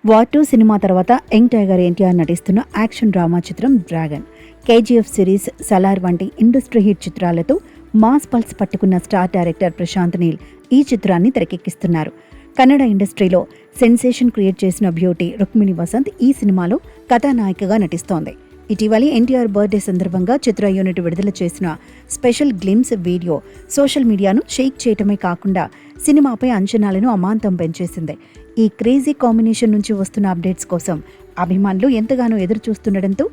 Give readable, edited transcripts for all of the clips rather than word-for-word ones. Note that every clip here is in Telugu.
వార్ 2 సినిమా తర్వాత యంగ్ టైగర్ ఎన్టీఆర్ నటిస్తున్న యాక్షన్ డ్రామా చిత్రం డ్రాగన్, కేజీఎఫ్ సిరీస్, సలార్ వంటి ఇండస్ట్రీ హిట్ చిత్రాలతో మాస్ పల్స్ పట్టుకున్న స్టార్ డైరెక్టర్ ప్రశాంత్ నీల్ ఈ చిత్రాన్ని తెరకెక్కిస్తున్నారు. కన్నడ ఇండస్ట్రీలో సెన్సేషన్ క్రియేట్ చేసిన బ్యూటీ రుక్మిణి వసంత్ ఈ సినిమాలో కథానాయికగా నటిస్తోంది. ఇటీవలి ఎన్టీఆర్ బర్త్డే సందర్భంగా చిత్ర యూనిట్ విడుదల చేసిన స్పెషల్ గ్లిమ్స్ వీడియో సోషల్ మీడియాను షేక్ చేయటమే కాకుండా సినిమాపై అంచనాలను అమాంతం పెంచేసింది. ఈ క్రేజీ కాంబినేషన్ నుంచి వస్తున్న అప్డేట్స్ కోసం అభిమానులు ఎంతగానో ఎదురు చూస్తుండటంతో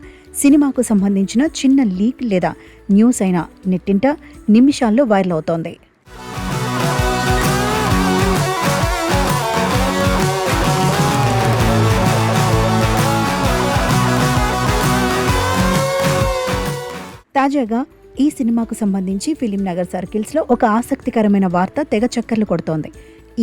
సినిమాకు సంబంధించిన చిన్న లీక్ లేదా న్యూస్ అయినా నెట్టింట నిమిషాల్లో వైరల్ అవుతోంది. తాజాగా ఈ సినిమాకు సంబంధించి ఫిలిం నగర్ సర్కిల్స్లో ఒక ఆసక్తికరమైన వార్త తెగ చక్కర్లు కొడుతోంది.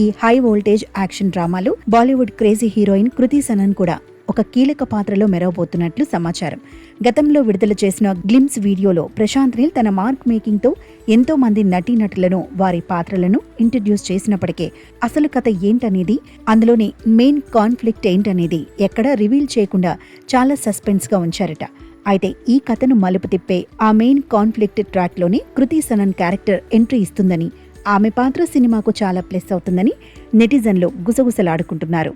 ఈ హై వోల్టేజ్ యాక్షన్ డ్రామాలో బాలీవుడ్ క్రేజీ హీరోయిన్ కృతి సనన్ కూడా ఒక కీలక పాత్రలో మెరవబోతున్నట్లు సమాచారం. గతంలో విడుదల చేసిన గ్లిమ్స్ వీడియోలో ప్రశాంత్ నీల్ తన మార్క్ మేకింగ్తో ఎంతో మంది నటీనటులను, వారి పాత్రలను ఇంట్రడ్యూస్ చేసినప్పటికీ అసలు కథ ఏంటనేది, అందులోని మెయిన్ కాన్ఫ్లిక్ట్ ఏంటనేది ఎక్కడా రివీల్ చేయకుండా చాలా సస్పెన్స్గా ఉంచారట. అయితే ఈ కథను మలుపు తిప్పే ఆ main conflict ట్రాక్లోనే Kriti Sanon character entry ఇస్తుందని, ఆమె పాత్ర సినిమాకు చాలా ప్లస్ అవుతుందని నెటిజన్లు గుసగుసలాడుకుంటున్నారు.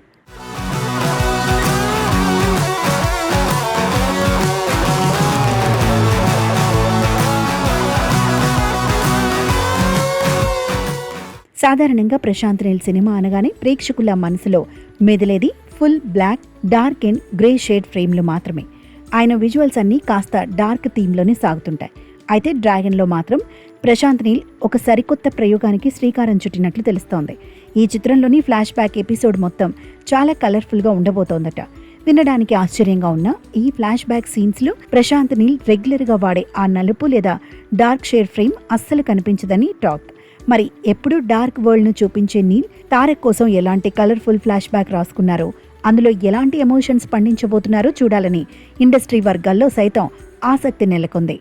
సాధారణంగా ప్రశాంత్ నీల్ సినిమా అనగానే ప్రేక్షకుల మనసులో మెదిలేది full black, dark and grey shade ఫ్రేమ్లు మాత్రమే. ఆయన విజువల్స్ అన్నీ కాస్త డార్క్ థీమ్లోనే సాగుతుంటాయి. అయితే డ్రాగన్లో మాత్రం ప్రశాంత్ నీల్ ఒక సరికొత్త ప్రయోగానికి శ్రీకారం చుట్టినట్లు తెలుస్తోంది. ఈ చిత్రంలోని ఫ్లాష్ బ్యాక్ ఎపిసోడ్ మొత్తం చాలా కలర్ఫుల్గా ఉండబోతోందట. వినడానికి ఆశ్చర్యంగా ఉన్న ఈ ఫ్లాష్ బ్యాక్ సీన్స్లో ప్రశాంత్ నీల్ రెగ్యులర్గా వాడే ఆ నలుపు లేదా డార్క్ షేడ్ ఫ్రేమ్ అస్సలు కనిపించదని టాక్. మరి ఎప్పుడు డార్క్ వరల్డ్ను చూపించే నీల్ తారక్ కోసం ఎలాంటి కలర్ఫుల్ ఫ్లాష్ బ్యాక్ రాసుకున్నారో, అందులో ఎలాంటి ఎమోషన్స్ పండించబోతున్నారో చూడాలని ఇండస్ట్రీ వర్గాల్లో సైతం ఆసక్తి నెలకొంది.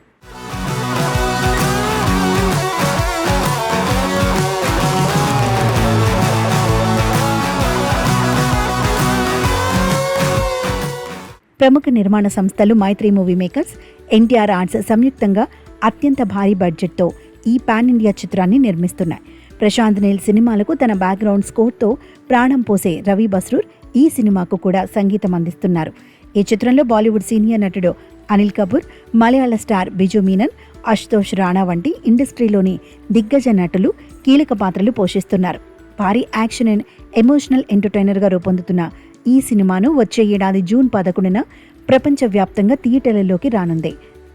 ప్రముఖ నిర్మాణ సంస్థలు మైత్రి మూవీ మేకర్స్, ఎన్టీఆర్ ఆర్ట్స్ సంయుక్తంగా అత్యంత భారీ బడ్జెట్తో ఈ పాన్ ఇండియా చిత్రాన్ని నిర్మిస్తున్నాయి. ప్రశాంత్ నీల్ సినిమాలకు తన బ్యాక్గ్రౌండ్ స్కోర్తో ప్రాణం పోసే రవి బస్రూర్ ఈ సినిమాకు కూడా సంగీతం అందిస్తున్నారు. ఈ చిత్రంలో బాలీవుడ్ సీనియర్ నటుడు అనిల్ కపూర్, మలయాళ స్టార్ బిజు మీనన్, అశుతోష్ రాణా వంటి ఇండస్ట్రీలోని దిగ్గజ నటులు కీలక పాత్రలు పోషిస్తున్నారు. భారీ యాక్షన్ అండ్ ఎమోషనల్ ఎంటర్టైనర్గా రూపొందుతున్న ఈ సినిమాను వచ్చే ఏడాది జూన్ 11న ప్రపంచవ్యాప్తంగా థియేటర్లలోకి రానుంది.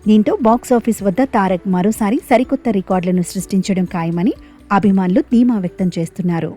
దీంతో బాక్సాఫీస్ వద్ద తారక్ మరోసారి సరికొత్త రికార్డులను సృష్టించడం ఖాయమని అభిమానులు ధీమా వ్యక్తం చేస్తున్నారు.